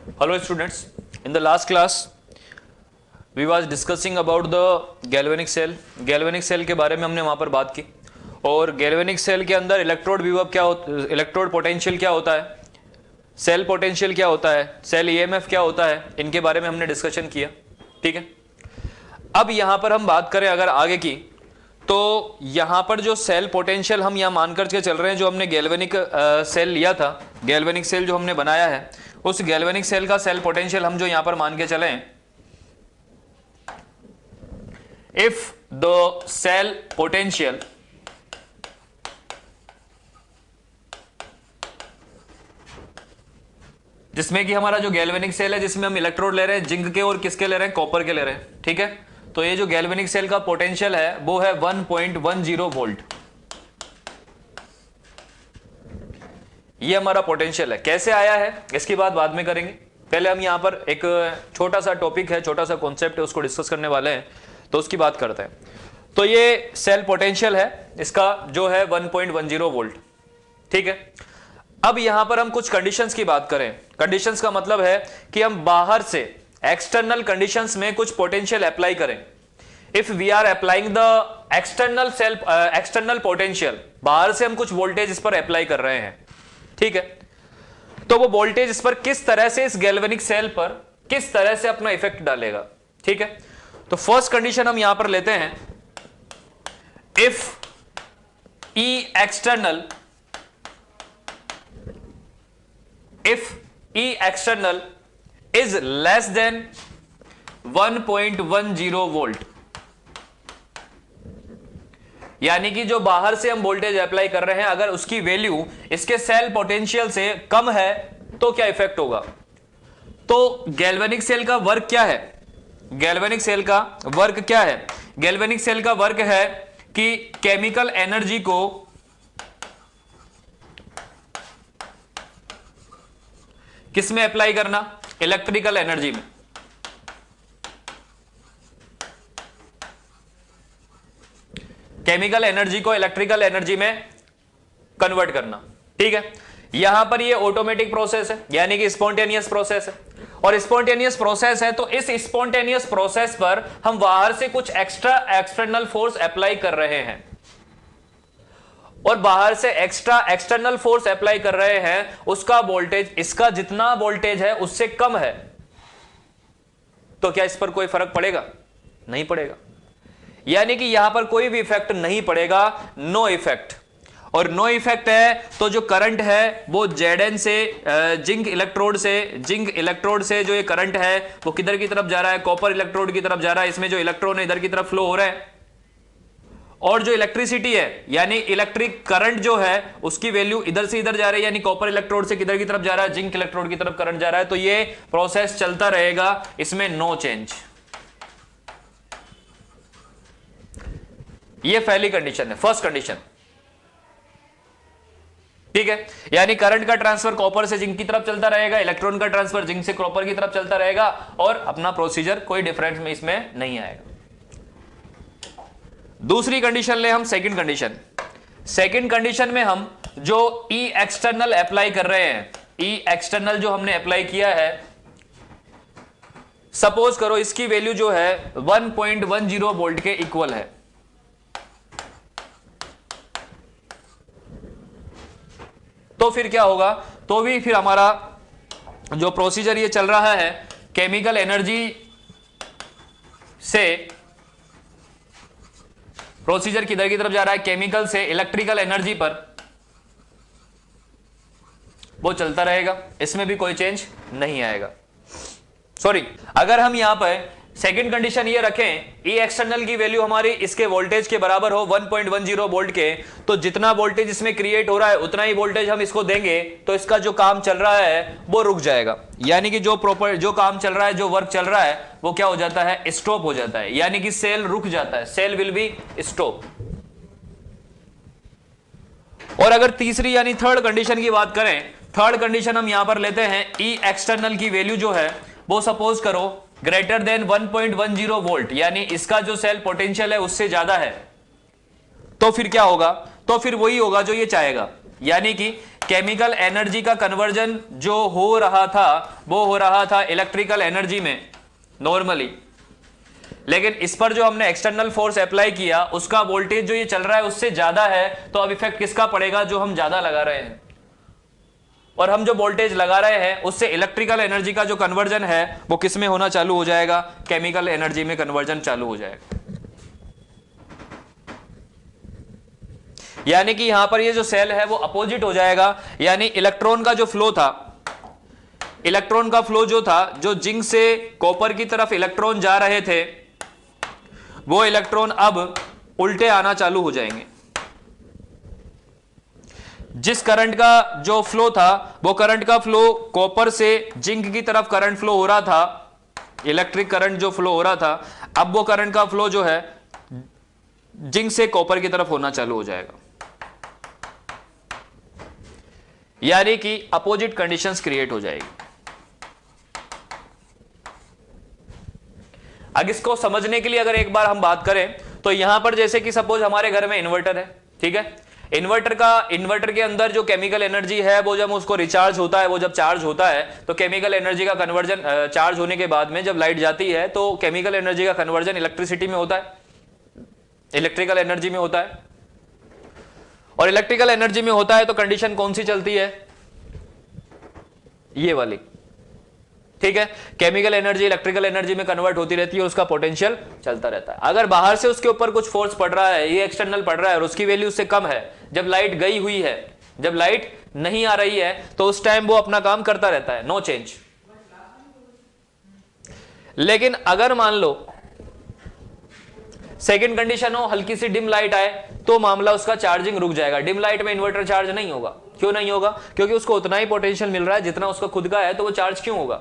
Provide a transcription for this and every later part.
Hello students, in the last class we was discussing about the galvanic cell. galvanic cell के बारे में हमने वहाँ पर बात की और galvanic cell के अंदर इलेक्ट्रोड विभव क्या होता, इलेक्ट्रोड पोटेंशियल क्या होता है, सेल पोटेंशियल क्या होता है, सेल ईएमएफ क्या होता है, इनके बारे में हमने डिस्कशन किया। ठीक है, अब यहाँ पर हम बात करें अगर आगे की, तो यहाँ पर जो सेल पोटेंशियल हम यहाँ मान करके चल रहे हैं, जो हमने गैल्वेनिक सेल लिया था, गैल्वेनिक सेल जो हमने बनाया है, उस गैल्वेनिक सेल का सेल पोटेंशियल हम जो यहाँ पर मान के चले, इफ द सेल पोटेंशियल जिसमें कि हमारा जो गैल्वेनिक सेल है, जिसमें हम इलेक्ट्रोड ले रहे हैं जिंक के और किसके ले रहे हैं, कॉपर के ले रहे हैं। ठीक है, तो ये जो गैल्वेनिक सेल का पोटेंशियल है वो है 1.10 वोल्ट। ये हमारा पोटेंशियल है। कैसे आया है इसकी बात बाद में करेंगे, पहले हम यहां पर एक छोटा सा टॉपिक है, छोटा सा कॉन्सेप्ट है, उसको डिस्कस करने वाले हैं, तो उसकी बात करते हैं। तो ये सेल पोटेंशियल है, इसका जो है 1.10 वोल्ट। ठीक है, अब यहां पर हम कुछ कंडीशंस की बात करें। कंडीशंस का मतलब है कि हम बाहर से एक्सटर्नल कंडीशंस में कुछ पोटेंशियल अप्लाई करें। If we are applying the external potential, बाहर से हम कुछ वोल्टेज इस पर अप्लाई कर रहे हैं। ठीक है, तो वो वोल्टेज इस पर किस तरह से, इस गैल्वेनिक सेल पर किस तरह से अपना इफेक्ट डालेगा। ठीक है, तो फर्स्ट कंडीशन हम यहां पर लेते हैं, if E external is less than 1.10 volt, यानी कि जो बाहर से हम वोल्टेज अप्लाई कर रहे हैं, अगर उसकी वैल्यू इसके सेल पोटेंशियल से कम है तो क्या इफेक्ट होगा। तो गैल्वेनिक सेल का वर्क क्या है, गैल्वेनिक सेल का वर्क क्या है, गैल्वेनिक सेल का वर्क है कि केमिकल एनर्जी को किस में अप्लाई करना, इलेक्ट्रिकल एनर्जी में। केमिकल एनर्जी को इलेक्ट्रिकल एनर्जी में कन्वर्ट करना। ठीक है, यहां पर ये ऑटोमेटिक प्रोसेस है, यानी कि स्पॉन्टेनियस प्रोसेस है, और स्पॉन्टेनियस प्रोसेस है तो इस स्पॉन्टेनियस प्रोसेस पर हम बाहर से कुछ एक्स्ट्रा एक्सटर्नल फोर्स अप्लाई कर रहे हैं, और बाहर से एक्स्ट्रा एक्सटर्नल फोर्स अप्लाई कर रहे हैं, उसका वोल्टेज इसका जितना वोल्टेज है उससे कम है, तो क्या इस पर कोई फर्क पड़ेगा? नहीं पड़ेगा, यानी कि यहां पर कोई भी इफेक्ट नहीं पड़ेगा, नो इफेक्ट। और नो इफेक्ट है तो जो करंट है वो Zn से जिंक इलेक्ट्रोड से जो ये करंट है वो किधर की तरफ जा रहा है, कॉपर इलेक्ट्रोड की तरफ जा रहा है। इसमें जो इलेक्ट्रॉन है इधर की तरफ फ्लो हो रहा है, और जो इलेक्ट्रिसिटी है यानी इलेक्ट्रिक करंट जो है उसकी वैल्यू इधर से इधर जा रही है, यानी कॉपर इलेक्ट्रोड से किधर की तरफ जा रहा है, जिंक इलेक्ट्रोड की तरफ करंट जा रहा है। तो ये प्रोसेस चलता रहेगा, इसमें नो चेंज। ये पहली कंडीशन है, फर्स्ट कंडीशन। ठीक है, यानी करंट का ट्रांसफर कॉपर से जिंक की तरफ चलता रहेगा, इलेक्ट्रॉन का ट्रांसफर जिंक से कॉपर की तरफ चलता रहेगा, और अपना प्रोसीजर कोई डिफरेंस में इसमें नहीं आएगा। दूसरी कंडीशन ले हम, सेकंड कंडीशन। सेकंड कंडीशन में हम जो ई एक्सटर्नल अप्लाई कर रहे हैं, ई एक्सटर्नल जो हमने अप्लाई किया है, सपोज करो इसकी वैल्यू जो है 1.10 वोल्ट के इक्वल है। तो फिर क्या होगा, तो भी फिर हमारा जो प्रोसीजर ये चल रहा है, केमिकल एनर्जी से प्रोसीजर किधर की तरफ जा रहा है, केमिकल से इलेक्ट्रिकल एनर्जी पर, वो चलता रहेगा, इसमें भी कोई चेंज नहीं आएगा। सॉरी, अगर हम यहां पर सेकंड कंडीशन ये रखें, ई एक्सटर्नल की वैल्यू हमारी इसके वोल्टेज के बराबर हो 1.10 वोल्ट के, तो जितना वोल्टेज इसमें क्रिएट हो रहा है उतना ही वोल्टेज हम इसको देंगे, तो इसका जो काम चल रहा है वो रुक जाएगा, यानी कि जो काम चल रहा है, जो वर्क चल रहा है वो क्या हो जाता है, स्टॉप हो जाता है, यानी कि सेल रुक जाता है, सेल विल बी स्टॉप। और अगर तीसरी यानी थर्ड कंडीशन की बात करें, थर्ड कंडीशन हम यहां पर लेते हैं, ई एक्सटर्नल की वैल्यू जो है वो सपोज करो ग्रेटर देन 1.10 वोल्ट, यानी इसका जो सेल पोटेंशियल है उससे ज्यादा है, तो फिर क्या होगा, तो फिर वही होगा जो ये चाहेगा, यानी कि केमिकल एनर्जी का कन्वर्जन जो हो रहा था वो हो रहा था इलेक्ट्रिकल एनर्जी में नॉर्मली, लेकिन इस पर जो हमने एक्सटर्नल फोर्स अप्लाई किया उसका वोल्टेज जो ये चल रहा है उससे ज्यादा है, तो अब इफेक्ट किसका पड़ेगा? जो हम ज्यादा लगा रहे हैं, और हम जो वोल्टेज लगा रहे हैं उससे इलेक्ट्रिकल एनर्जी का जो कन्वर्जन है वो किस में होना चालू हो जाएगा? केमिकल एनर्जी में कन्वर्जन चालू हो जाएगा। यानी कि यहां पर ये जो सेल है वो अपोजिट हो जाएगा, यानी इलेक्ट्रॉन का जो फ्लो था, इलेक्ट्रॉन का फ्लो जो था, जो जिंक से कॉपर की तरफ इलेक्ट्रॉन जा रहे थे वो इलेक्ट्रॉन अब उल्टे आना चालू हो जाएंगे। जिस करंट का जो फ्लो था वो करंट का फ्लो कॉपर से जिंक की तरफ करंट फ्लो हो रहा था, इलेक्ट्रिक करंट जो फ्लो हो रहा था, अब वो करंट का फ्लो जो है जिंक से कॉपर की तरफ होना चालू हो जाएगा। यानी कि अपोजिट कंडीशंस क्रिएट हो जाएगी। अब इसको समझने के लिए अगर एक बार हम बात करें तो यहां पर जैसे कि सपोज हमारे घर में इन्वर्टर है, ठीक है, इन्वर्टर के अंदर जो केमिकल एनर्जी है वो जब उसको रिचार्ज होता है, वो जब चार्ज होता है तो केमिकल एनर्जी का कन्वर्जन, चार्ज होने के बाद में जब लाइट जाती है तो केमिकल एनर्जी का कन्वर्जन इलेक्ट्रिसिटी में होता है, इलेक्ट्रिकल एनर्जी में होता है। और इलेक्ट्रिकल एनर्जी में होता है तो कंडीशन कौन सी चलती है? ये वाली, ठीक है। केमिकल एनर्जी इलेक्ट्रिकल एनर्जी में कन्वर्ट होती रहती है और उसका पोटेंशियल चलता रहता है। अगर बाहर से उसके ऊपर कुछ फोर्स पड़ रहा है, ये एक्सटर्नल पड़ रहा है और उसकी वैल्यू उससे कम है, जब लाइट गई हुई है, जब लाइट नहीं आ रही है तो उस टाइम वो अपना काम करता रहता है, नो चेंज। लेकिन अगर मान लो सेकंड कंडीशन हो, हल्की सी डिम लाइट आए तो मामला उसका चार्जिंग रुक जाएगा। डिम लाइट में इन्वर्टर चार्ज नहीं होगा। क्यों नहीं होगा? क्योंकि उसको उतना ही पोटेंशियल मिल रहा है जितना उसका खुद का है, तो वो चार्ज क्यों होगा?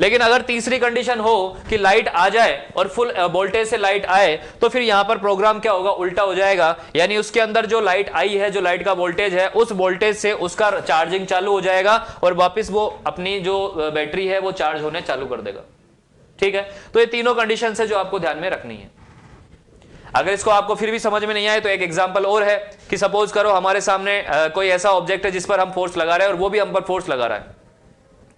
लेकिन अगर तीसरी कंडीशन हो कि लाइट आ जाए और फुल वोल्टेज से लाइट आए तो फिर यहां पर प्रोग्राम क्या होगा? उल्टा हो जाएगा। यानी उसके अंदर जो लाइट आई है, जो लाइट का वोल्टेज है, उस वोल्टेज से उसका चार्जिंग चालू हो जाएगा और वापस वो अपनी जो बैटरी है वो चार्ज होने चालू कर देगा, ठीक है। तो ये तीनों कंडीशन है जो आपको ध्यान में रखनी है। अगर इसको आपको फिर भी समझ में नहीं आए तो एक एग्जांपल और है कि सपोज करो हमारे सामने कोई ऐसा ऑब्जेक्ट है जिस पर हम फोर्स लगा रहे हैं और वो भी हम पर फोर्स लगा रहा है,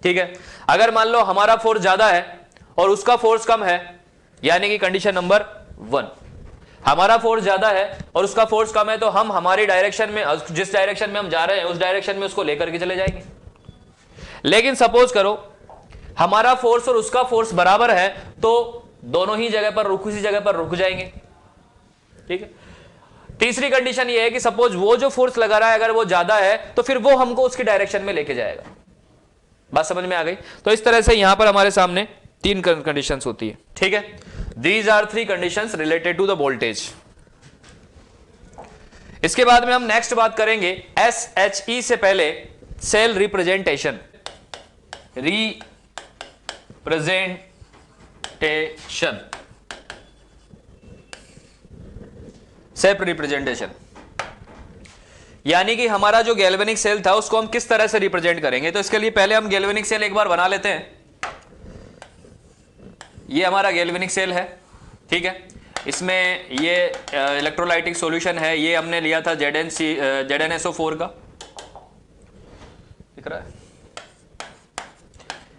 ठीक है। अगर मान लो हमारा फोर्स ज्यादा है और उसका फोर्स कम है, यानी कि कंडीशन नंबर 1, हमारा फोर्स ज्यादा है और उसका फोर्स कम है, तो हम हमारी डायरेक्शन में, जिस डायरेक्शन में हम जा रहे हैं उस डायरेक्शन में उसको लेकर के चले जाएंगे। लेकिन सपोज करो हमारा फोर्स और उसका फोर्स बराबर है तो दोनों ही जगह पर उसी जगह पर रुक जाएंगे, ठीक है। तीसरी कंडीशन ये है कि सपोज वो जो फोर्स लगा रहा है अगर वो ज्यादा है तो फिर वो हमको उसकी डायरेक्शन में लेके जाएगा। बात समझ में आ गई? तो इस तरह से यहां पर हमारे सामने 3 कंडीशंस होती है, ठीक है। These are 3 conditions related to the voltage. इसके बाद में हम नेक्स्ट बात करेंगे SHE से पहले सेल रिप्रेजेंटेशन, सेल्फ रिप्रेजेंटेशन, यानी कि हमारा जो गैल्वेनिक सेल था उसको हम किस तरह से रिप्रेजेंट करेंगे। तो इसके लिए पहले हम गैल्वेनिक सेल एक बार बना लेते हैं। ये हमारा गैल्वेनिक सेल है, ठीक है। इसमें ये इलेक्ट्रोलाइटिक सॉल्यूशन है, ये हमने लिया था ZnSO4 का, दिख रहा है।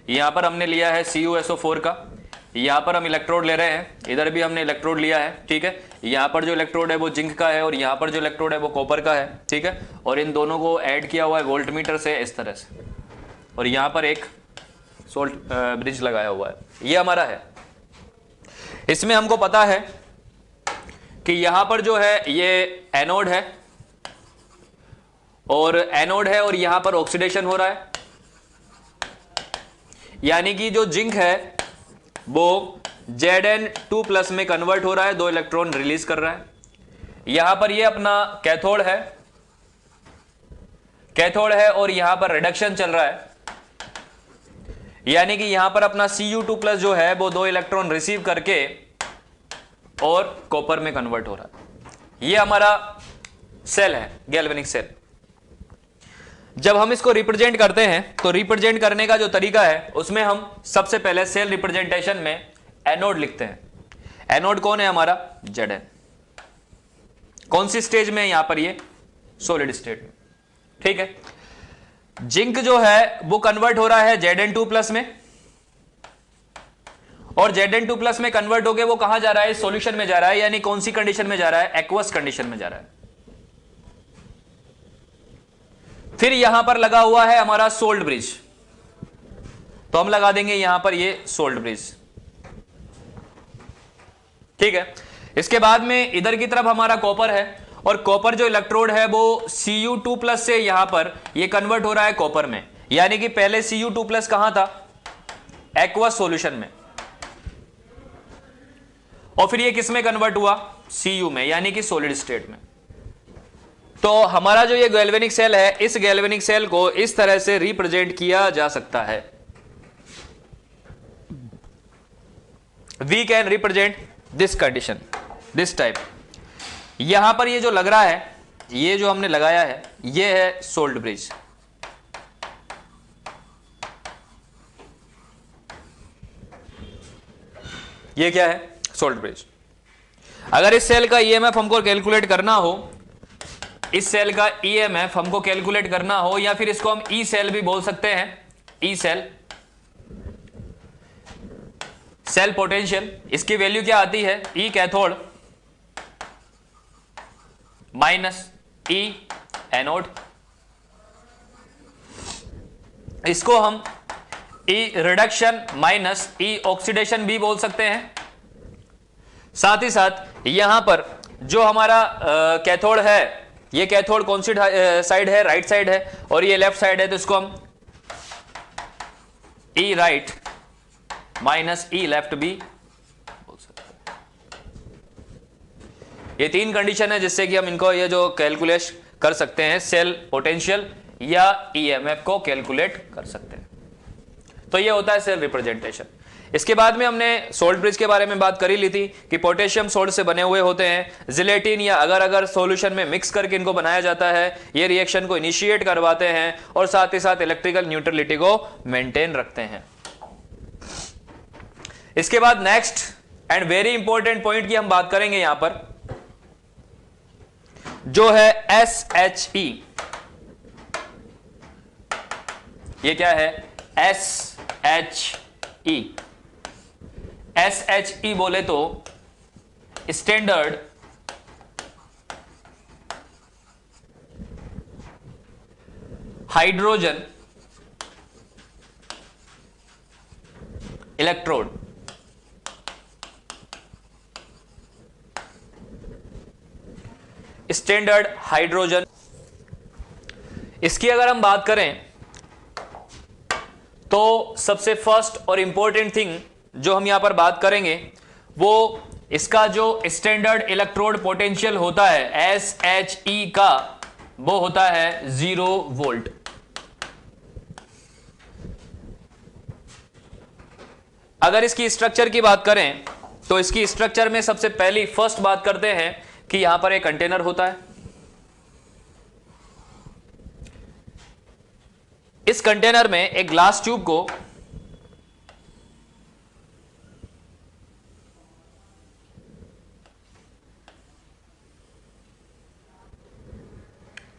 यहां पर हमने लिया है CuSO4 का। यहां पर हम इलेक्ट्रोड ले रहे हैं, इधर भी हमने इलेक्ट्रोड लिया है, ठीक है। यहां पर जो इलेक्ट्रोड है वो जिंक का है और यहां पर जो इलेक्ट्रोड है वो कॉपर का है, ठीक है। और इन दोनों को ऐड किया हुआ है वोल्टमीटर से इस तरह से, और यहां पर एक सोल्ट ब्रिज लगाया हुआ है। ये हमारा है। इसमें हमको पता है कि यहां पर जो है ये एनोड है और यहां पर ऑक्सीडेशन हो रहा है, यानी कि जो जिंक है वो Zn2+ में कन्वर्ट हो रहा है, 2 इलेक्ट्रॉन रिलीज कर रहा है। यहां पर ये अपना कैथोड है और यहां पर रिडक्शन चल रहा है, यानी कि यहां पर अपना Cu2+ जो है वो 2 इलेक्ट्रॉन रिसीव करके और कॉपर में कन्वर्ट हो रहा है। ये हमारा सेल है, गैल्वेनिक सेल। जब हम इसको रिप्रेजेंट करते हैं तो रिप्रेजेंट करने का जो तरीका है उसमें हम सबसे पहले सेल रिप्रेजेंटेशन में एनोड लिखते हैं। एनोड कौन है? हमारा Zn। कौन सी स्टेज में है यहां पर? ये सॉलिड स्टेट में। ठीक है, जिंक जो है वो कन्वर्ट हो रहा है Zn2+ में, और Zn2+ में कन्वर्ट होके वो कहां जा रहा है, सॉल्यूशन में जा रहा है, यानी कौन सी कंडीशन में जा रहा है, एक्वस कंडीशन में जा रहा है। फिर यहां पर लगा हुआ है हमारा सोल्ट ब्रिज, तो हम लगा देंगे यहां पर ये सोल्ट ब्रिज। ठीक है, इसके बाद में इधर की तरफ हमारा कॉपर है, और कॉपर जो इलेक्ट्रोड है वो Cu2+ से यहां पर ये कन्वर्ट हो रहा है कॉपर में, यानी कि पहले Cu2+ कहां था, एक्वस सॉल्यूशन में, और फिर ये किस में कन्वर्ट हुआ, Cu में, यानी कि सॉलिड स्टेट में। तो हमारा जो ये गैल्वेनिक सेल है, इस गैल्वेनिक सेल को इस तरह से रिप्रेजेंट किया जा सकता है। We can represent this condition, this type. यहां पर ये जो लग रहा है, ये जो हमने लगाया है, ये है सोल्ट ब्रिज। ये क्या है, सोल्ट ब्रिज। अगर इस सेल का ईएमएफ हमको कैलकुलेट करना हो, इस सेल का ईएमएफ हमको कैलकुलेट करना हो, या फिर इसको हम ई सेल भी बोल सकते हैं, ई सेल, सेल पोटेंशियल, इसकी वैल्यू क्या आती है, ई कैथोड माइनस ई एनोड। इसको हम ई रिडक्शन माइनस ई ऑक्सीडेशन भी बोल सकते हैं। साथ ही साथ यहां पर जो हमारा कैथोड है, ये कैथोड कौन सी साइड है, राइट साइड है, और ये लेफ्ट साइड है, तो इसको हम ई राइट माइनस ई लेफ्ट भी बोल सकते हैं। ये तीन कंडीशन है जिससे कि हम इनको ये जो कैलकुलेट कर सकते हैं, सेल पोटेंशियल या ईएमएफ को कैलकुलेट कर सकते हैं। तो ये होता है सेल रिप्रेजेंटेशन। इसके बाद में हमने सोल्ट ब्रिज के बारे में बात कर ही ली थी कि पोटेशियम सोल्ट से बने हुए होते हैं, जिलेटिन या अगर अगर सॉल्यूशन में मिक्स करके इनको बनाया जाता है, ये रिएक्शन को इनिशिएट करवाते हैं और साथ ही साथ इलेक्ट्रिकल न्यूट्रलिटी को मेंटेन रखते हैं। इसके बाद next and very important point की हम बात करेंगे यहां पर, जो है SHE। ये क्या है, SHE। SHE बोले तो standard hydrogen electrode. Standard hydrogen, इसकी अगर हम बात करें तो सबसे फर्स्ट और इंपॉर्टेंट थिंग जो हम यहां पर बात करेंगे वो इसका जो स्टैंडर्ड इलेक्ट्रोड पोटेंशियल होता है SHE का, वो होता है 0 वोल्ट। अगर इसकी स्ट्रक्चर की बात करें तो इसकी स्ट्रक्चर में सबसे पहली फर्स्ट बात करते हैं कि यहां पर एक कंटेनर होता है। इस कंटेनर में एक ग्लास ट्यूब को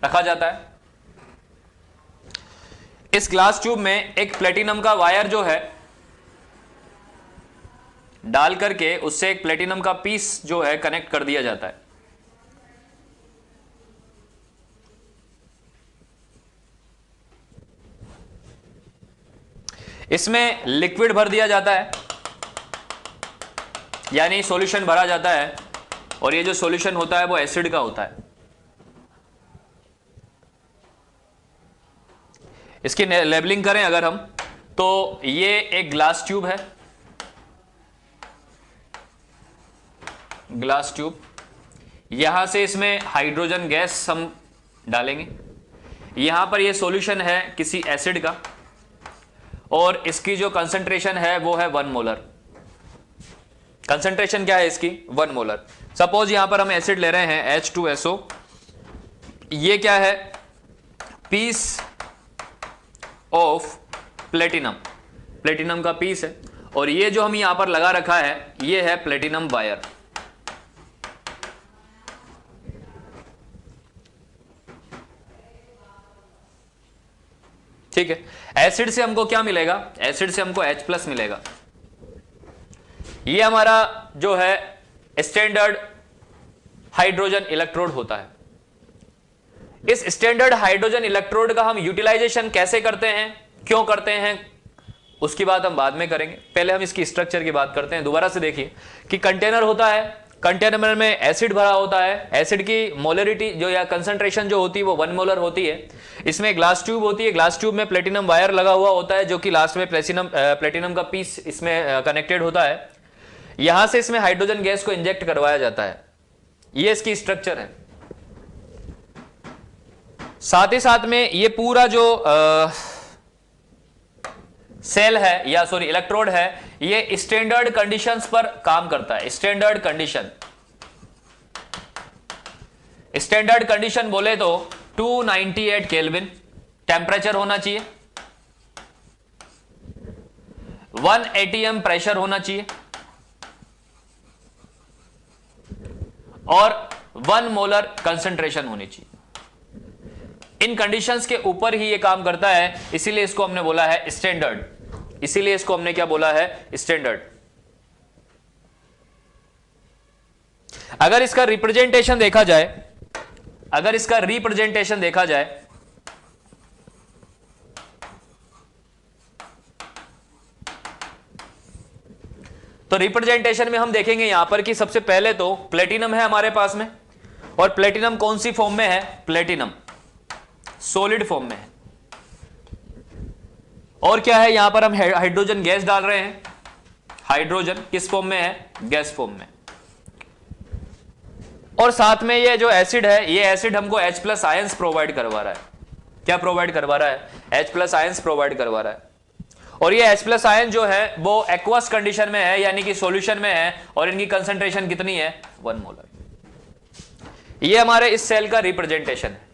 रखा जाता है। इस ग्लास ट्यूब में एक प्लेटिनम का वायर जो है डाल करके उससे एक प्लेटिनम का पीस जो है कनेक्ट कर दिया जाता है। इसमें लिक्विड भर दिया जाता है, यानी सॉल्यूशन भरा जाता है, और ये जो सॉल्यूशन होता है वो एसिड का होता है। इसकी लेबलिंग करें अगर हम, तो ये एक ग्लास ट्यूब है, ग्लास ट्यूब। यहां से इसमें हाइड्रोजन गैस हम डालेंगे। यहां पर ये सॉल्यूशन है किसी एसिड का, और इसकी जो कंसंट्रेशन है वो है 1 मोलर। कंसंट्रेशन क्या है इसकी, 1 मोलर। सपोज यहां पर हम एसिड ले रहे हैं H2SO। ये क्या है, पीस ऑफ प्लेटिनम, प्लेटिनम का पीस है, और ये जो हम यहां पर लगा रखा है ये है प्लेटिनम वायर। ठीक है। एसिड से हमको क्या मिलेगा, एसिड से हमको H+ मिलेगा। ये हमारा जो है स्टैंडर्ड हाइड्रोजन इलेक्ट्रोड होता है। इस स्टैंडर्ड हाइड्रोजन इलेक्ट्रोड का हम यूटिलाइजेशन कैसे करते हैं, क्यों करते हैं, उसकी बात हम बाद में करेंगे। पहले हम इसकी स्ट्रक्चर की बात करते हैं। दोबारा से देखिए कि कंटेनर होता है, कंटेनर में एसिड भरा होता है। एसिड की मोलरिटी जो या कंसंट्रेशन जो होती है वो 1 मोलर होती है। इसमें ग्लास ट्यूब होती है, ग्लास ट्यूब में प्लेटिनम वायर लगा हुआ होता है जो कि लास्ट में प्लेटिनम का पीस इसमें कनेक्टेड होता है। यहां से इसमें हाइड्रोजन गैस को इंजेक्ट करवाया जाता है। ये इसकी स्ट्रक्चर है। साथ ही साथ में ये पूरा जो सेल है या सॉरी इलेक्ट्रोड है, ये स्टैंडर्ड कंडीशंस पर काम करता है। स्टैंडर्ड कंडीशन, स्टैंडर्ड कंडीशन बोले तो 298 केल्विन टेम्परेचर होना चाहिए, 1 atm प्रेशर होना चाहिए और 1 मोलर कंसंट्रेशन होनी चाहिए। इन कंडीशंस के ऊपर ही ये काम करता है, इसीलिए इसको हमने बोला है स्टैंडर्ड। इसीलिए इसको हमने क्या बोला है, स्टैंडर्ड। अगर इसका रिप्रेजेंटेशन देखा जाए, अगर इसका रिप्रेजेंटेशन देखा जाए तो रिप्रेजेंटेशन में हम देखेंगे यहां पर कि सबसे पहले तो प्लेटिनम है हमारे पास में, और प्लेटिनम कौन सी फॉर्म में है, प्लेटिनम सॉलिड फॉर्म में है। और क्या है, यहां पर हम हाइड्रोजन गैस डाल रहे हैं। हाइड्रोजन किस फॉर्म में है, गैस फॉर्म में। और साथ में ये जो एसिड है, ये एसिड हमको H+ आयंस प्रोवाइड करवा रहा है। क्या प्रोवाइड करवा रहा है, H+ आयंस प्रोवाइड करवा रहा है। और ये H+ आयन जो है वो एक्वस कंडीशन में है, यानी कि सॉल्यूशन में है, और इनकी कंसंट्रेशन कितनी है, 1 मोलर। ये हमारे इस सेल का रिप्रेजेंटेशन है।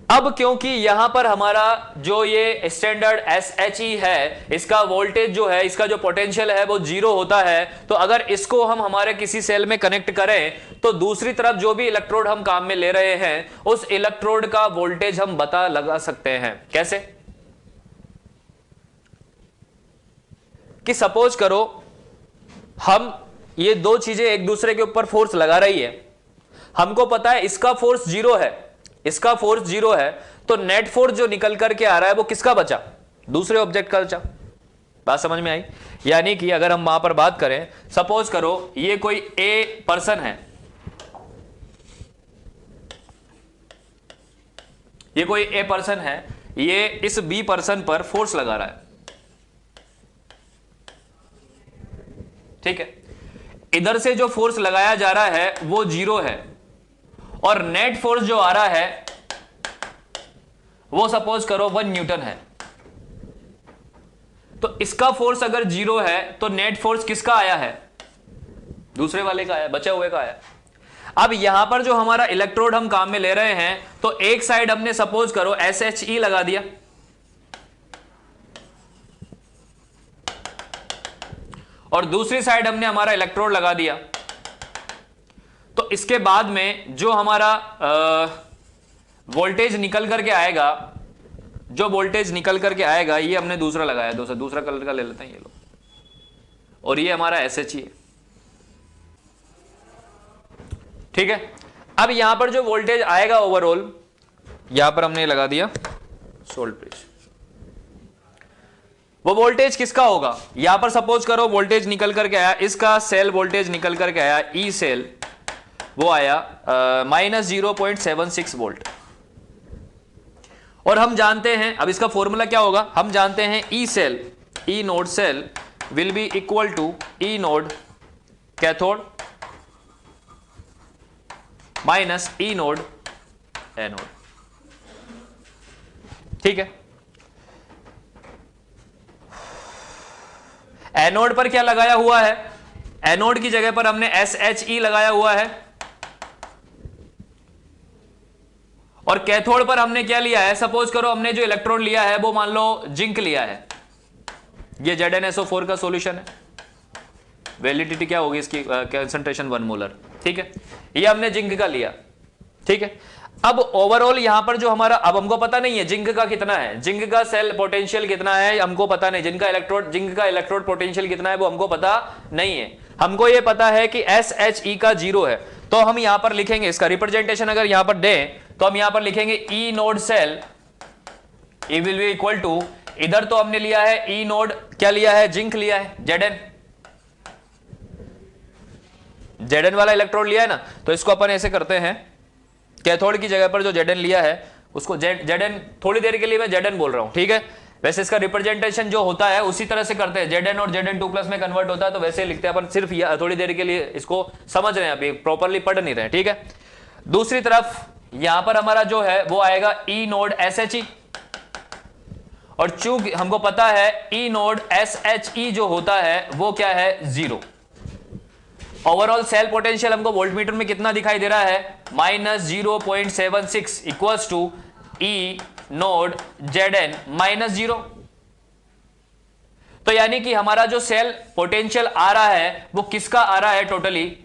अब क्योंकि यहां पर हमारा जो ये स्टैंडर्ड SHE है, इसका वोल्टेज जो है, इसका जो पोटेंशियल है वो 0 होता है, तो अगर इसको हम हमारे किसी सेल में कनेक्ट करें तो दूसरी तरफ जो भी इलेक्ट्रोड हम काम में ले रहे हैं उस इलेक्ट्रोड का वोल्टेज हम पता लगा सकते हैं। कैसे कि सपोज करो हम ये दो चीजें एक दूसरे के ऊपर फोर्स लगा रही है, हमको पता है इसका फोर्स 0 है, इसका फोर्स 0 है, तो नेट फोर्स जो निकल करके आ रहा है वो किसका बचा, दूसरे ऑब्जेक्ट का बचा। बात समझ में आई। यानी कि अगर हम वहां पर बात करें, सपोज करो ये कोई ए पर्सन है, ये कोई ए पर्सन है, ये इस बी पर्सन पर फोर्स लगा रहा है, ठीक है। इधर से जो फोर्स लगाया जा रहा है वो 0 है, और नेट फोर्स जो आ रहा है वो सपोज करो 1 न्यूटन है। तो इसका फोर्स अगर 0 है तो नेट फोर्स किसका आया है, दूसरे वाले का आया, बचे हुए का आया। अब यहां पर जो हमारा इलेक्ट्रोड हम काम में ले रहे हैं, तो एक साइड हमने सपोज करो SHE लगा दिया, और दूसरी साइड हमने हमारा इलेक्ट्रोड लगा दिया। तो इसके बाद में जो हमारा वोल्टेज निकल करके आएगा, जो वोल्टेज निकल करके आएगा, ये हमने दूसरा लगाया, दूसरा कलर का ले लेते हैं ये लो, और ये हमारा SHE है, ठीक है। अब यहां पर जो वोल्टेज आएगा ओवरऑल, यहां पर हमने लगा दिया सोल्ट ब्रिज, वो वोल्टेज किसका होगा, यहां पर सपोज करो वोल्टेज निकल करके आया, इसका सेल वोल्टेज निकल करके आया, ई सेल वो आया -0.76 वोल्ट। और हम जानते हैं, अब इसका फॉर्मूला क्या होगा, हम जानते हैं E cell, E naught cell will be equal to E naught cathode minus E naught anode, ठीक है। एनोड पर क्या लगाया हुआ है, एनोड की जगह पर हमने SHE लगाया हुआ है, और कैथोड पर हमने क्या लिया है, सपोज करो हमने जो इलेक्ट्रोड लिया है वो मान लो जिंक लिया है, ये ZnSO4 का सॉल्यूशन है, वैलिडिटी क्या होगी इसकी, कंसंट्रेशन 1 मोलर, ठीक है। ये हमने जिंक का लिया, ठीक है। अब ओवरऑल यहां पर जो हमारा, अब हमको पता नहीं है जिंक का कितना है, जिंक का सेल पोटेंशियल कितना है हमको पता नहीं, जिंक का इलेक्ट्रोड पोटेंशियल कितना है वो हमको पता नहीं है। हमको ये पता है कि SHE का 0 है, तो हम यहां पर लिखेंगे इसका रिप्रेजेंटेशन अगर यहां पर दें तो हम यहां पर लिखेंगे E naught cell E will be equal to, इधर तो हमने लिया है E नोड, क्या लिया है, जिंक लिया है, Zn वाला इलेक्ट्रोड लिया है ना, तो इसको अपन ऐसे करते हैं, कैथोड की जगह पर जो Zn लिया है उसको Zn, थोड़ी देर के लिए मैं Zn बोल रहा हूं, ठीक है। वैसे इसका रिप्रेजेंटेशन जो होता है उसी तरह से करते हैं, Zn और Zn2+ में कन्वर्ट होता है, तो वैसे लिखते हैं अपन, सिर्फ थोड़ी देर के लिए इसको समझ रहे हैं, अभी प्रॉपरली पढ़ नहीं रहे हैं, ठीक है। दूसरी तरफ यहां पर हमारा जो है वो आएगा E नोड SHE, और चूंकि हमको पता है E नोड SHE जो होता है वो क्या है, 0। ओवरऑल सेल पोटेंशियल हमको वोल्टमीटर में कितना दिखाई दे रहा है, -0.76 equals to E naught Zn -0। तो यानी कि हमारा जो सेल पोटेंशियल आ रहा है वो किसका आ रहा है, टोटली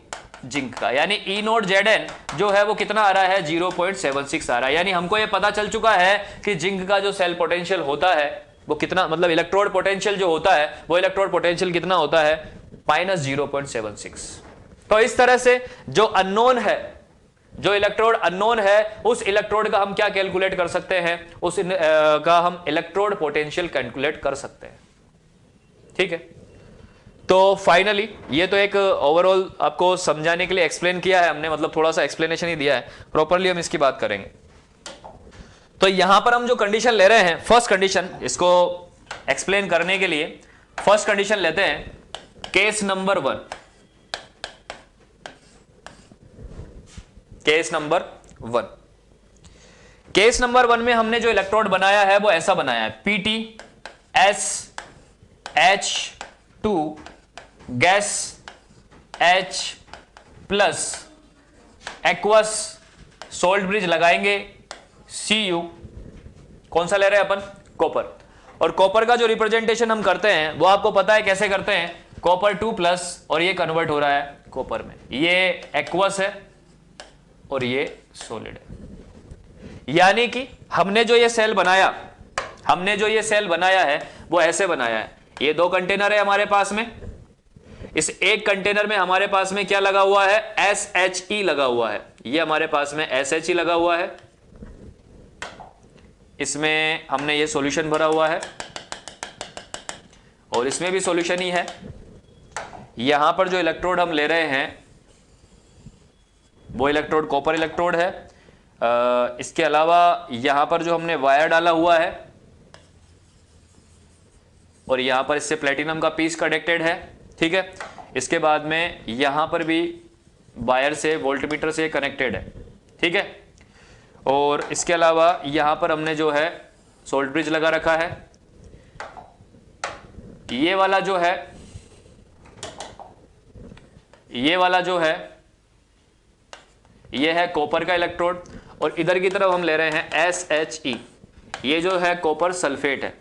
जिंक का, यानी E नोड Zn जो है वो कितना आ रहा है, 0.76 आ रहा है। यानी हमको ये पता चल चुका है कि जिंक का जो सेल पोटेंशियल होता है वो कितना, मतलब इलेक्ट्रोड पोटेंशियल जो होता है वो इलेक्ट्रोड पोटेंशियल कितना होता है, -0.76। तो इस तरह से जो अननोन है, जो इलेक्ट्रोड अननोन है, उस इलेक्ट्रोड का हम क्या कैलकुलेट कर सकते हैं, उस का हम इलेक्ट्रोड पोटेंशियल कैलकुलेट कर सकते हैं, ठीक है। तो फाइनली ये तो एक ओवरऑल आपको समझाने के लिए एक्सप्लेन किया है हमने, मतलब थोड़ा सा एक्सप्लेनेशन ही दिया है, प्रॉपरली हम इसकी बात करेंगे। तो यहां पर हम जो कंडीशन ले रहे हैं, फर्स्ट कंडीशन, इसको एक्सप्लेन करने के लिए फर्स्ट कंडीशन लेते हैं, case number 1। Case number 1, case number 1 में हमने जो इलेक्ट्रोड बनाया है वो ऐसा बनाया है, PtSH2 gas H plus aqueous salt bridge लगाएंगे, Cu कौन सा ले रहे हैं अपन, कॉपर। और कॉपर का जो रिप्रेजेंटेशन हम करते हैं वो आपको पता है कैसे करते हैं, कॉपर 2+ और ये कन्वर्ट हो रहा है कॉपर में, ये एक्वस है और ये सॉलिड है। यानी कि हमने जो ये सेल बनाया, है वो ऐसे बनाया है, ये 2 कंटेनर है हमारे पास में, इस एक कंटेनर में हमारे पास में क्या लगा हुआ है, SHE लगा हुआ है, ये हमारे पास में SHE लगा हुआ है, इसमें हमने ये सॉल्यूशन भरा हुआ है और इसमें भी सॉल्यूशन ही है। यहां पर जो इलेक्ट्रोड हम ले रहे हैं वो इलेक्ट्रोड कॉपर इलेक्ट्रोड है। इसके अलावा यहां पर जो हमने वायर डाला हुआ है और यहां पर इससे प्लेटिनम का पीस कनेक्टेड है, ठीक है। इसके बाद में यहां पर भी वायर से वोल्टमीटर से कनेक्टेड है, ठीक है। और इसके अलावा यहां पर हमने जो है सोल्ट ब्रिज लगा रखा है। ये वाला जो है ये है कॉपर का इलेक्ट्रोड और इधर की तरफ हम ले रहे हैं SHE, ये जो है कॉपर सल्फेट है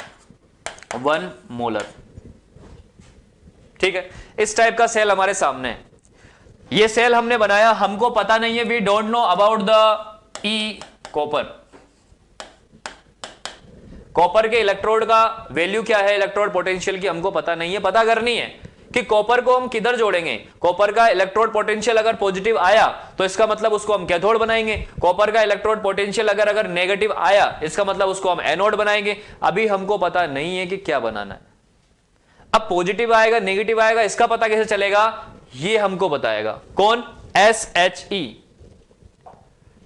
1 मोलर, ठीक है। इस टाइप का सेल हमारे सामने है। ये सेल हमने बनाया, हमको पता नहीं है, we don't know about the E copper. Copper के इलेक्ट्रोड का वैल्यू क्या है, इलेक्ट्रोड पोटेंशियल की हमको पता नहीं है, पता करनी है कि कॉपर को हम किधर जोड़ेंगे। कॉपर का इलेक्ट्रोड पोटेंशियल अगर पॉजिटिव आया तो इसका मतलब उसको हम कैथोड बनाएंगे, कॉपर का इलेक्ट्रोड पोटेंशियल अगर नेगेटिव आया इसका मतलब उसको हम एनोड बनाएंगे। अभी हमको पता नहीं है कि क्या बनाना है। अब पॉजिटिव आएगा नेगेटिव आएगा इसका पता कैसे चलेगा, ये हमको बताएगा कौन, SHE।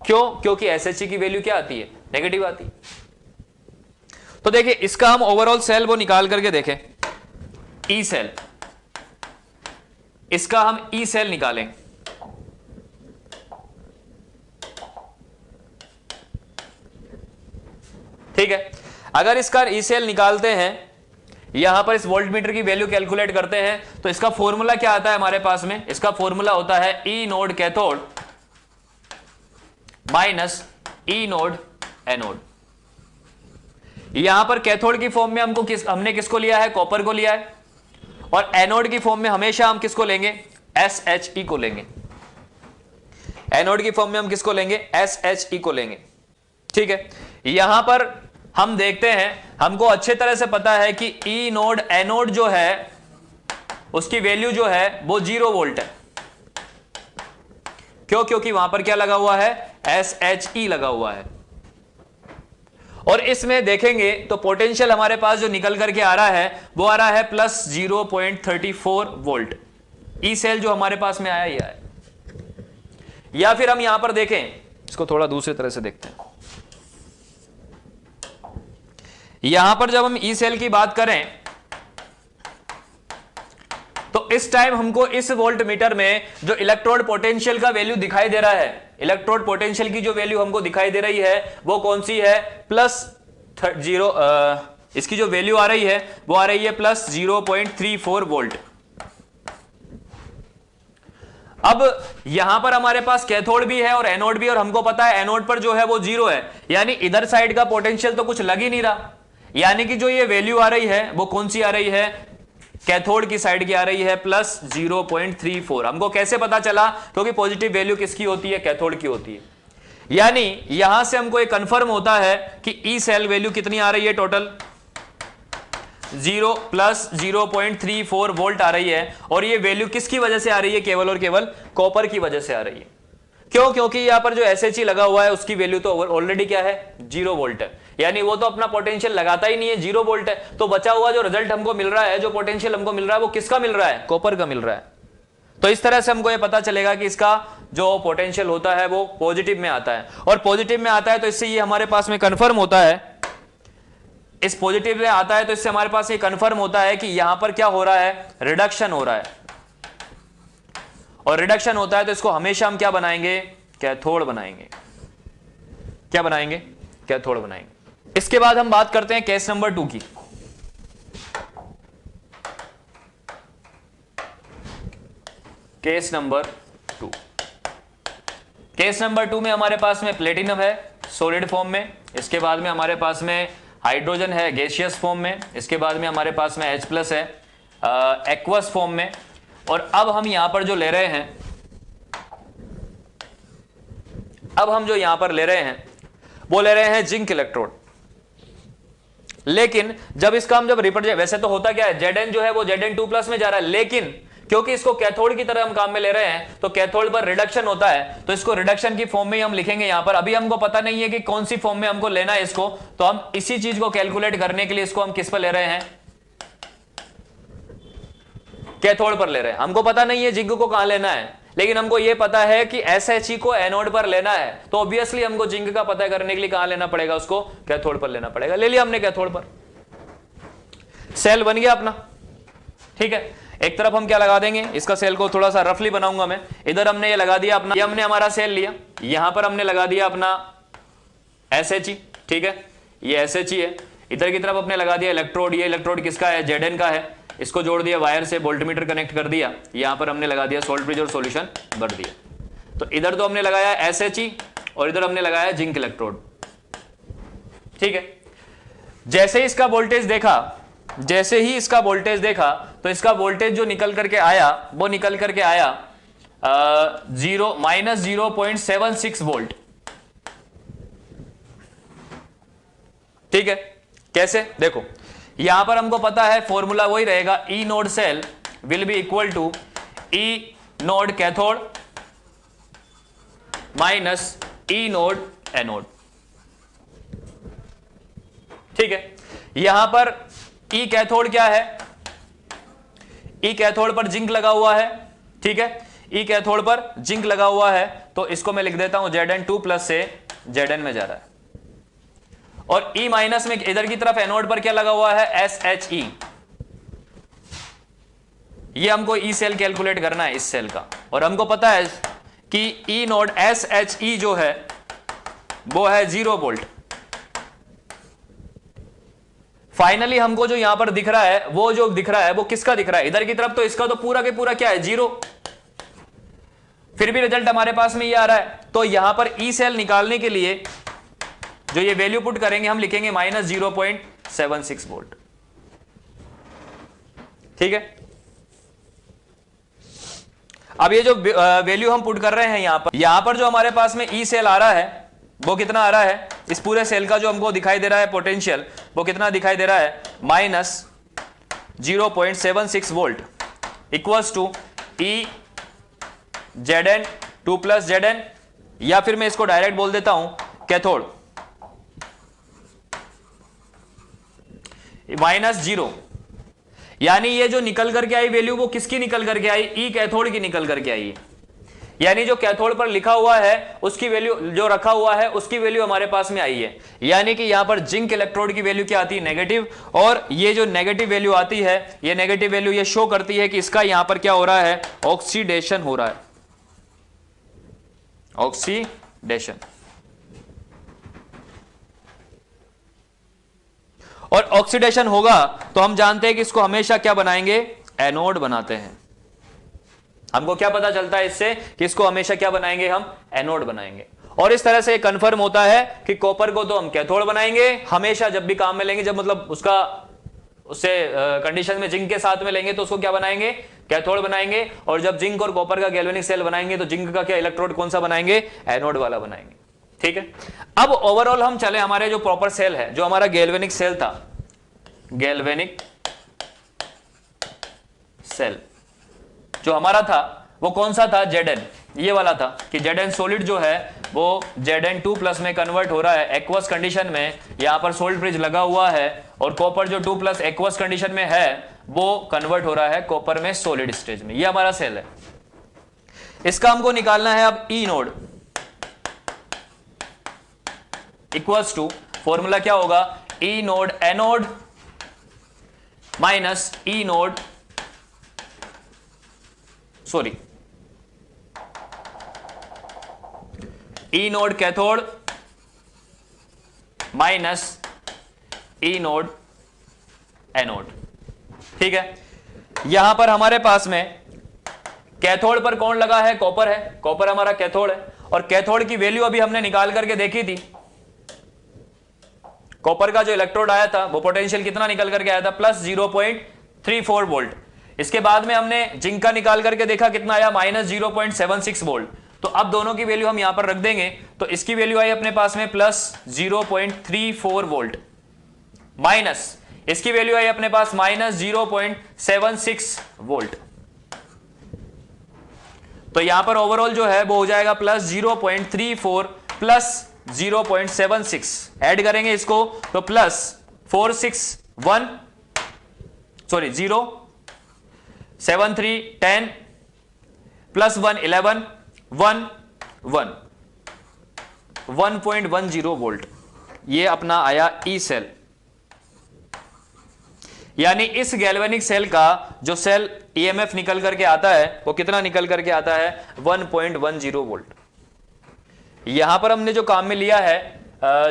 क्यों, क्योंकि SHE की वैल्यू क्या आती है, नेगेटिव आती है। तो देखिए इसका हम ओवरऑल सेल वो निकाल करके देखें, E सेल, इसका हम E सेल निकालें। ठीक है, अगर इसका E सेल निकालते हैं, यहां पर इस वोल्टमीटर की वैल्यू कैलकुलेट करते हैं तो इसका फॉर्मूला क्या आता है हमारे पास में, इसका फॉर्मूला होता है E node cathode minus E node anode. यहां पर कैथोड की फॉर्म में हमने किसको लिया है, कॉपर को लिया है, और एनोड की फॉर्म में हमेशा हम किसको लेंगे, SHE को लेंगे। एनोड की फॉर्म में हम किसको लेंगे, SHE को लेंगे। ठीक है, यहां पर हम देखते हैं, हमको अच्छे तरह से पता है कि ई नोड एनोड जो है उसकी वैल्यू जो है वो 0 वोल्ट है। क्यों? क्योंकि वहां पर क्या लगा हुआ है, SHE लगा हुआ है। और इसमें देखेंगे तो पोटेंशियल हमारे पास जो निकल करके आ रहा है वो आ रहा है प्लस 0.34 वोल्ट। ई सेल जो हमारे पास में आया ही आया। या फिर हम यहां पर देखें, इसको थोड़ा दूसरी तरह से देखते हैं। यहां पर जब हम ई सेल की बात करें तो इस टाइम हमको इस वोल्ट मीटर में जो इलेक्ट्रोड पोटेंशियल का वैल्यू दिखाई दे रहा है, इलेक्ट्रोड पोटेंशियल की जो वैल्यू हमको दिखाई दे रही है वो कौन सी है, प्लस 0, इसकी जो वैल्यू आ रही है वो आ रही है प्लस 0.34 वोल्ट। अब यहां पर हमारे पास कैथोड भी है और एनोड भी, और हमको पता है एनोड पर जो है वो 0 है, यानी इधर साइड का पोटेंशियल तो कुछ लग ही नहीं रहा। यानी कि जो ये वैल्यू आ रही है वो कौन सी आ रही है, कैथोड की साइड की आ रही है प्लस 0.34। हमको कैसे पता चला, क्योंकि पॉजिटिव वैल्यू किसकी होती है, कैथोड की होती है। यानी यहां से हमको ये कंफर्म होता है कि ई सेल वैल्यू कितनी आ रही है, टोटल 0 प्लस 0.34 वोल्ट आ रही है। और ये वैल्यू किसकी वजह से आ रही है, केवल और केवल कॉपर की वजह से आ रही है। क्यों? क्योंकि यहां पर जो SHE लगा हुआ है उसकी वैल्यू तो ऑलरेडी क्या है, 0 वोल्ट है, यानी वो तो अपना पोटेंशियल लगाता ही नहीं है, 0 वोल्ट है। तो बचा हुआ जो रिजल्ट हमको मिल रहा है, जो पोटेंशियल हमको मिल रहा है वो किसका मिल रहा है, कॉपर का मिल रहा है। तो इस तरह से हमको ये पता चलेगा कि इसका जो पोटेंशियल होता है वो पॉजिटिव में आता है, और पॉजिटिव में आता है तो इससे ये हमारे पास में कंफर्म होता है, इस पॉजिटिव में आता है तो इससे हमारे पास ये कंफर्म होता है कि यहां पर क्या हो रहा है, रिडक्शन हो रहा है। और रिडक्शन होता है तो इसको हमेशा हम क्या बनाएंगे, कैथोड बनाएंगे। क्या बनाएंगे, कैथोड बनाएंगे। इसके बाद हम बात करते हैं केस नंबर 2 की। केस नंबर 2, केस नंबर 2 में हमारे पास में प्लेटिनम है सॉलिड फॉर्म में, इसके बाद में हमारे पास में हाइड्रोजन है गैसियस फॉर्म में, इसके बाद में हमारे पास में H+ है एक्वस फॉर्म में। और अब हम यहां पर जो ले रहे हैं, अब हम जो यहां पर ले रहे हैं वो ले रहे हैं जिंक इलेक्ट्रोड। लेकिन जब इसका हम जब रिप्रेजेंट, वैसे तो होता क्या है, Zn जो है वो Zn2+ में जा रहा है, लेकिन क्योंकि इसको कैथोड की तरह हम काम में ले रहे हैं तो कैथोड पर रिडक्शन होता है, तो इसको रिडक्शन की फॉर्म में ही हम लिखेंगे यहां पर। अभी हमको पता नहीं है कि कौन सी फॉर्म में हमको लेना है इसको, तो हम इसी चीज को कैलकुलेट करने के लिए इसको हम किस पर ले रहे हैं, कैथोड पर ले रहे हैं। हमको पता नहीं है जिंक को कहां लेना है, लेकिन हमको यह पता है कि SHE को एनोड पर लेना है, तो ऑब्वियसली हमको जिंक का पता करने के लिए कहां लेना पड़ेगा, उसको कैथोड पर लेना पड़ेगा। ले लिया हमने कैथोड पर, सेल बन गया अपना। ठीक है, एक तरफ हम क्या लगा देंगे, इसका सेल को थोड़ा सा रफली बनाऊंगा मैं। इधर हमने ये लगा दिया अपना, ये हमने हमारा सेल लिया, यहां पर हमने लगा दिया अपना SHE। ठीक है, ये SHE है। इधर की तरफ हमने लगा दिया इलेक्ट्रोड, ये इलेक्ट्रोड किसका है, Zn का है। इसको जोड़ दिया वायर से, वोल्टमीटर कनेक्ट कर दिया, यहां पर हमने लगा दिया सोल्ट ब्रिज और सॉल्यूशन भर दिया। तो इधर तो हमने लगाया SHE और इधर हमने लगाया जिंक इलेक्ट्रोड। ठीक है, जैसे ही इसका वोल्टेज देखा, जैसे ही इसका वोल्टेज देखा तो इसका वोल्टेज जो निकल करके आया वो निकल करके आया -0.76 वोल्ट। ठीक है, कैसे, देखो यहां पर हमको पता है फॉर्मूला वही रहेगा, E naught cell will be equal to E naught cathode minus E naught anode. ठीक है, यहां पर ई कैथोड क्या है, ई कैथोड पर जिंक लगा हुआ है। ठीक है, ई कैथोड पर जिंक लगा हुआ है, तो इसको मैं लिख देता हूं Zn2+ से Zn में जा रहा है। और E- में इधर की तरफ एनोड पर क्या लगा हुआ है, SHE। ये हमको ई सेल कैलकुलेट करना है इस सेल का, और हमको पता है कि ई नोड SHE जो है वो है 0 वोल्ट। फाइनली हमको जो यहां पर दिख रहा है, वो जो दिख रहा है वो किसका दिख रहा है, इधर की तरफ तो इसका तो पूरा के पूरा क्या है, 0। फिर भी रिजल्ट हमारे पास में ये आ रहा है। तो यहां पर ई सेल निकालने के लिए जो ये वैल्यू पुट करेंगे, हम लिखेंगे -0.76 वोल्ट। ठीक है, अब ये जो वैल्यू हम पुट कर रहे हैं यहां पर जो हमारे पास में ई सेल आ रहा है वो कितना आ रहा है, इस पूरे सेल का जो हमको दिखाई दे रहा है पोटेंशियल वो कितना दिखाई दे रहा है, -0.76 volt equals to E Zn 2 plus Zn, या फिर मैं इसको डायरेक्ट बोल देता हूं कैथोड -0, यानी ये जो निकल करके आई वैल्यू वो किसकी निकल करके आई, ई कैथोड की निकल करके आई है। यानी जो कैथोड पर लिखा हुआ है उसकी वैल्यू, जो रखा हुआ है उसकी वैल्यू हमारे पास में आई है। यानी कि यहां पर जिंक इलेक्ट्रोड की वैल्यू क्या आती है, नेगेटिव, और ये जो नेगेटिव वैल्यू आती है, ये नेगेटिव वैल्यू ये शो करती है कि इसका यहां पर क्या हो रहा है, ऑक्सीडेशन हो रहा है, ऑक्सीडेशन। और ऑक्सीडेशन होगा तो हम जानते हैं कि इसको हमेशा क्या बनाएंगे, एनोड बनाते हैं। हमको क्या पता चलता है इससे कि इसको हमेशा क्या बनाएंगे, हम एनोड बनाएंगे। और इस तरह से कंफर्म होता है कि कॉपर को तो हम कैथोड बनाएंगे हमेशा, जब भी काम में लेंगे, जब मतलब उसका उससे कंडीशन में जिंक के साथ में लेंगे तो उसको क्या बनाएंगे, कैथोड बनाएंगे। और जब जिंक और कॉपर का गैल्वेनिक सेल बनाएंगे तो जिंक का क्या इलेक्ट्रोड कौन सा बनाएंगे, एनोड वाला बनाएंगे। ठीक है, अब ओवरऑल हम चले, हमारे जो प्रॉपर सेल है, जो हमारा गैल्वेनिक सेल था, गैल्वेनिक सेल जो हमारा था वो कौन सा था, Zn, ये वाला था कि Zn सॉलिड जो है वो Zn2 प्लस में कन्वर्ट हो रहा है एक्वस कंडीशन में, यहां पर सोल्ट ब्रिज लगा हुआ है, और कॉपर जो 2 प्लस एक्वस कंडीशन में है वो कन्वर्ट हो रहा है कॉपर में सॉलिड स्टेज में। ये हमारा सेल है। इसका हमको निकालना है अब E naught equals to, formula क्या होगा, E naught anode minus E naught, sorry, E naught cathode minus E naught anode. ठीक है, यहां पर हमारे पास में कैथोड पर कौन लगा है, कॉपर है, कॉपर हमारा कैथोड है, और कैथोड की वैल्यू अभी हमने निकाल करके देखी थी। कॉपर का जो इलेक्ट्रोड आया था वो पोटेंशियल कितना निकल करके आया था, +0.34 वोल्ट। इसके बाद में हमने जिंक का निकाल करके देखा कितना आया, -0.76 वोल्ट। तो अब दोनों की वैल्यू हम यहां पर रख देंगे, तो इसकी वैल्यू आई अपने पास में +0.34 वोल्ट, माइनस इसकी वैल्यू आई अपने पास -0.76 वोल्ट। तो यहां पर ओवरऑल जो है वो हो जाएगा +0.34 प्लस 0.76, ऐड करेंगे इसको तो +461, सॉरी 0 7 3 10 प्लस 1 11 1 1 1.10 वोल्ट। ये अपना आया ई सेल। यानी इस गैल्वेनिक सेल का जो सेल ईएमएफ निकल करके आता है वो कितना निकल करके आता है, 1.10 वोल्ट। यहां पर हमने जो काम में लिया है,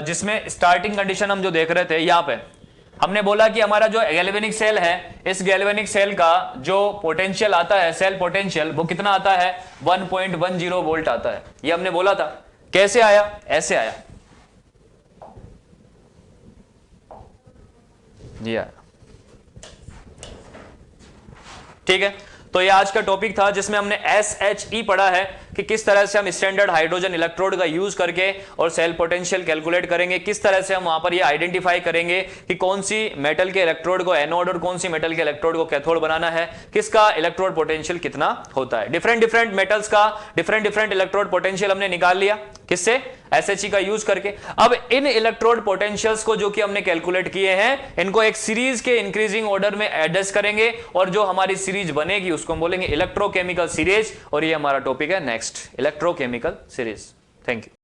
जिसमें स्टार्टिंग कंडीशन हम जो देख रहे थे, यहां पे हमने बोला कि हमारा जो गैल्वेनिक सेल है, इस गैल्वेनिक सेल का जो पोटेंशियल आता है, सेल पोटेंशियल, वो कितना आता है, 1.10 वोल्ट आता है। ये हमने बोला था। कैसे आया, ऐसे आया, जी आया। ठीक है, तो ये आज का टॉपिक था जिसमें हमने SHE पढ़ा है कि किस तरह से हम स्टैंडर्ड हाइड्रोजन इलेक्ट्रोड का यूज करके और सेल पोटेंशियल कैलकुलेट करेंगे, किस तरह से हम वहां पर ये आइडेंटिफाई करेंगे कि कौन सी मेटल के इलेक्ट्रोड को एनोड और कौन सी मेटल के इलेक्ट्रोड को कैथोड बनाना है, किसका इलेक्ट्रोड पोटेंशियल कितना होता है। डिफरेंट मेटल्स का डिफरेंट इलेक्ट्रोड पोटेंशियल हमने निकाल लिया, किससे, SHE का यूज करके। अब इन इलेक्ट्रोड पोटेंशियल्स को जो कि हमने कैलकुलेट किए हैं, इनको एक सीरीज के इंक्रीजिंग ऑर्डर में एडजस्ट करेंगे, और जो हमारी सीरीज बनेगी उसको हम बोलेंगे इलेक्ट्रोकेमिकल सीरीज, और ये हमारा टॉपिक है next, electrochemical series. Thank you.